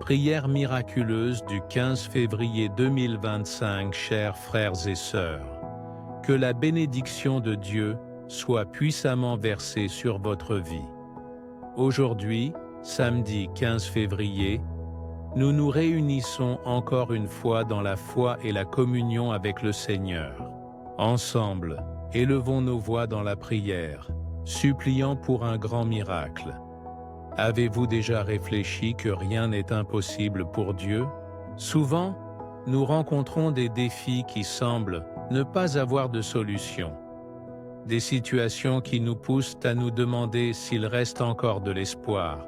Prière miraculeuse du 15 février 2025, chers frères et sœurs. Que la bénédiction de Dieu soit puissamment versée sur votre vie. Aujourd'hui, samedi 15 février, nous nous réunissons encore une fois dans la foi et la communion avec le Seigneur. Ensemble, élevons nos voix dans la prière, suppliant pour un grand miracle. Avez-vous déjà réfléchi que rien n'est impossible pour Dieu? Souvent, nous rencontrons des défis qui semblent ne pas avoir de solution. Des situations qui nous poussent à nous demander s'il reste encore de l'espoir.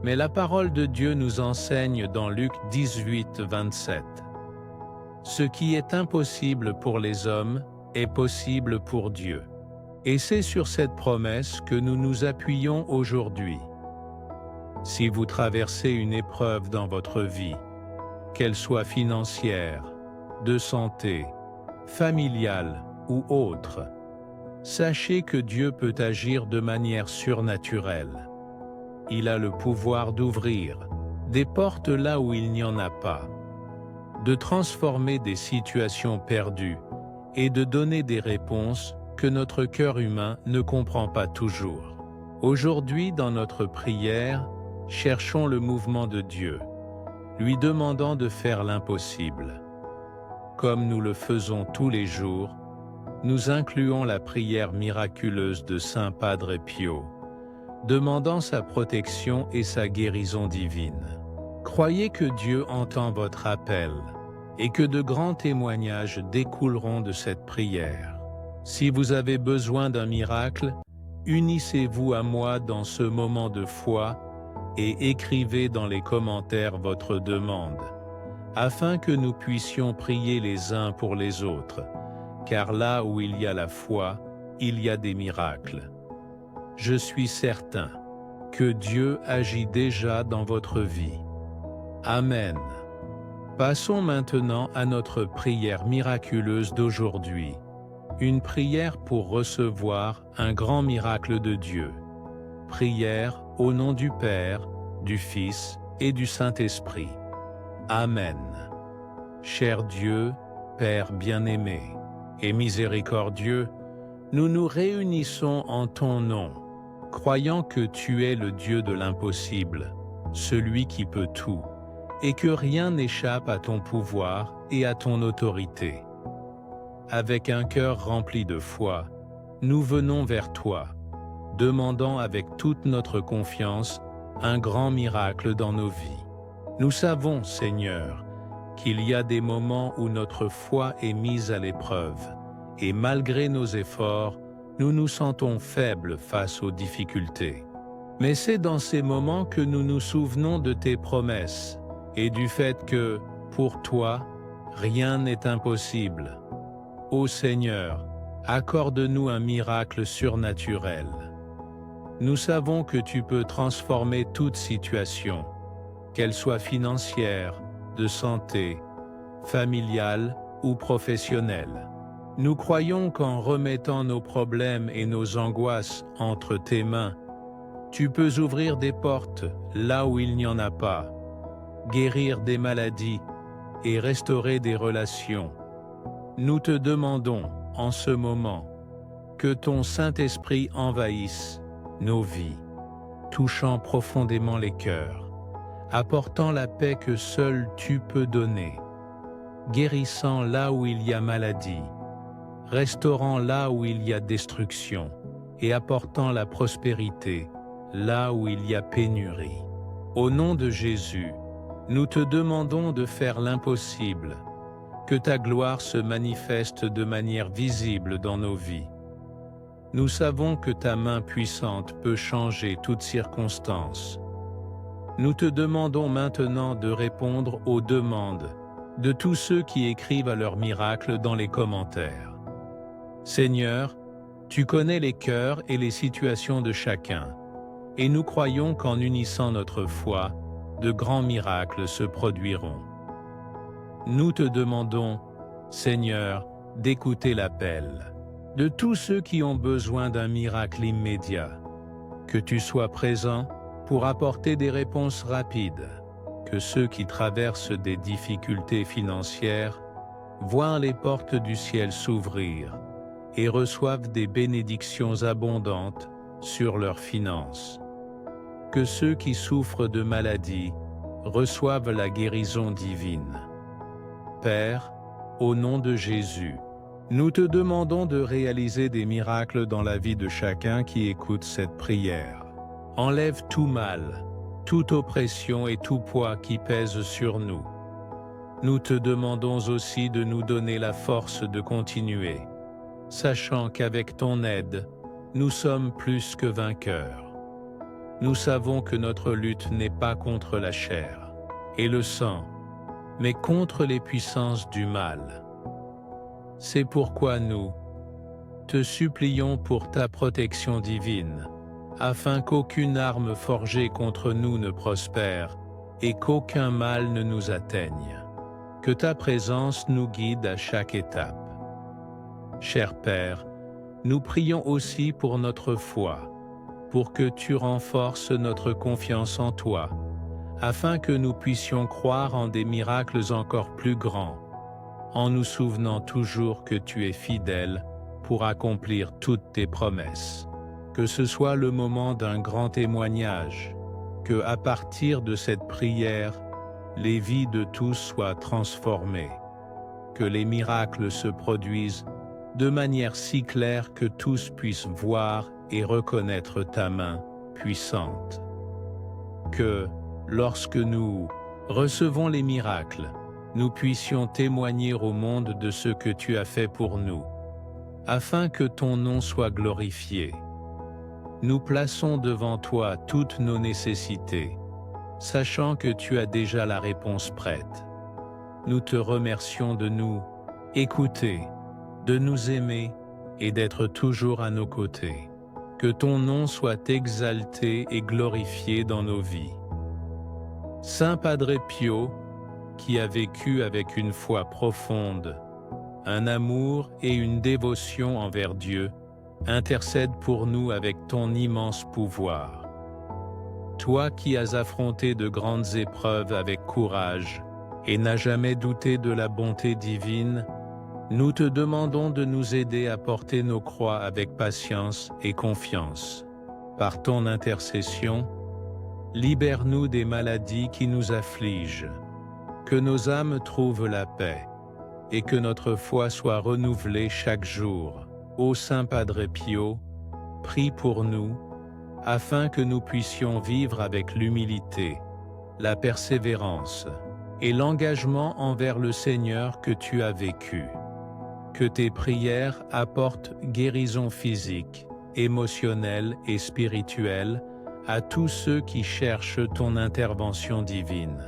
Mais la parole de Dieu nous enseigne dans Luc 18, 27. Ce qui est impossible pour les hommes est possible pour Dieu. Et c'est sur cette promesse que nous nous appuyons aujourd'hui. Si vous traversez une épreuve dans votre vie, qu'elle soit financière, de santé, familiale ou autre, sachez que Dieu peut agir de manière surnaturelle. Il a le pouvoir d'ouvrir des portes là où il n'y en a pas, de transformer des situations perdues et de donner des réponses que notre cœur humain ne comprend pas toujours. Aujourd'hui, dans notre prière, cherchons le mouvement de Dieu, lui demandant de faire l'impossible. Comme nous le faisons tous les jours, nous incluons la prière miraculeuse de Saint Padre Pio, demandant sa protection et sa guérison divine. Croyez que Dieu entend votre appel et que de grands témoignages découleront de cette prière. Si vous avez besoin d'un miracle, unissez-vous à moi dans ce moment de foi et écrivez dans les commentaires votre demande, afin que nous puissions prier les uns pour les autres, car là où il y a la foi, il y a des miracles. Je suis certain que Dieu agit déjà dans votre vie. Amen. Passons maintenant à notre prière miraculeuse d'aujourd'hui, une prière pour recevoir un grand miracle de Dieu. Prière au nom du Père, du Fils et du Saint-Esprit. Amen. Cher Dieu, Père bien-aimé et miséricordieux, nous nous réunissons en ton nom, croyant que tu es le Dieu de l'impossible, celui qui peut tout, et que rien n'échappe à ton pouvoir et à ton autorité. Avec un cœur rempli de foi, nous venons vers toi, demandant avec toute notre confiance un grand miracle dans nos vies. Nous savons, Seigneur, qu'il y a des moments où notre foi est mise à l'épreuve, et malgré nos efforts, nous nous sentons faibles face aux difficultés. Mais c'est dans ces moments que nous nous souvenons de tes promesses, et du fait que, pour toi, rien n'est impossible. Ô Seigneur, accorde-nous un miracle surnaturel. Nous savons que tu peux transformer toute situation, qu'elle soit financière, de santé, familiale ou professionnelle. Nous croyons qu'en remettant nos problèmes et nos angoisses entre tes mains, tu peux ouvrir des portes là où il n'y en a pas, guérir des maladies et restaurer des relations. Nous te demandons, en ce moment, que ton Saint-Esprit envahisse nos vies, touchant profondément les cœurs, apportant la paix que seul tu peux donner, guérissant là où il y a maladie, restaurant là où il y a destruction et apportant la prospérité là où il y a pénurie. Au nom de Jésus, nous te demandons de faire l'impossible, que ta gloire se manifeste de manière visible dans nos vies. Nous savons que ta main puissante peut changer toutes circonstances. Nous te demandons maintenant de répondre aux demandes de tous ceux qui écrivent à leur miracle dans les commentaires. Seigneur, tu connais les cœurs et les situations de chacun, et nous croyons qu'en unissant notre foi, de grands miracles se produiront. Nous te demandons, Seigneur, d'écouter l'appel de tous ceux qui ont besoin d'un miracle immédiat, que tu sois présent pour apporter des réponses rapides. que ceux qui traversent des difficultés financières voient les portes du ciel s'ouvrir et reçoivent des bénédictions abondantes sur leurs finances. Que ceux qui souffrent de maladies reçoivent la guérison divine. Père, au nom de Jésus, nous te demandons de réaliser des miracles dans la vie de chacun qui écoute cette prière. Enlève tout mal, toute oppression et tout poids qui pèse sur nous. Nous te demandons aussi de nous donner la force de continuer, sachant qu'avec ton aide, nous sommes plus que vainqueurs. Nous savons que notre lutte n'est pas contre la chair et le sang, mais contre les puissances du mal. C'est pourquoi nous te supplions pour ta protection divine, afin qu'aucune arme forgée contre nous ne prospère et qu'aucun mal ne nous atteigne. Que ta présence nous guide à chaque étape. Cher Père, nous prions aussi pour notre foi, pour que tu renforces notre confiance en toi, afin que nous puissions croire en des miracles encore plus grands, en nous souvenant toujours que tu es fidèle pour accomplir toutes tes promesses. Que ce soit le moment d'un grand témoignage, que à partir de cette prière, les vies de tous soient transformées, que les miracles se produisent de manière si claire que tous puissent voir et reconnaître ta main puissante. Que, lorsque nous recevons les miracles, nous puissions témoigner au monde de ce que tu as fait pour nous, afin que ton nom soit glorifié. Nous plaçons devant toi toutes nos nécessités, sachant que tu as déjà la réponse prête. Nous te remercions de nous écouter, de nous aimer et d'être toujours à nos côtés. Que ton nom soit exalté et glorifié dans nos vies. Saint Padre Pio, qui a vécu avec une foi profonde, un amour et une dévotion envers Dieu, intercède pour nous avec ton immense pouvoir. Toi qui as affronté de grandes épreuves avec courage et n'as jamais douté de la bonté divine, nous te demandons de nous aider à porter nos croix avec patience et confiance. Par ton intercession, libère-nous des maladies qui nous affligent, que nos âmes trouvent la paix et que notre foi soit renouvelée chaque jour. Ô Saint Padre Pio, prie pour nous, afin que nous puissions vivre avec l'humilité, la persévérance et l'engagement envers le Seigneur que tu as vécu. Que tes prières apportent guérison physique, émotionnelle et spirituelle à tous ceux qui cherchent ton intervention divine.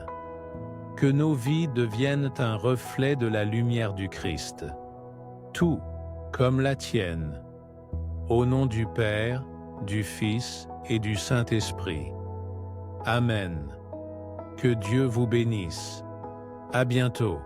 Que nos vies deviennent un reflet de la lumière du Christ. Tout comme la tienne. Au nom du Père, du Fils et du Saint-Esprit. Amen. Que Dieu vous bénisse. À bientôt.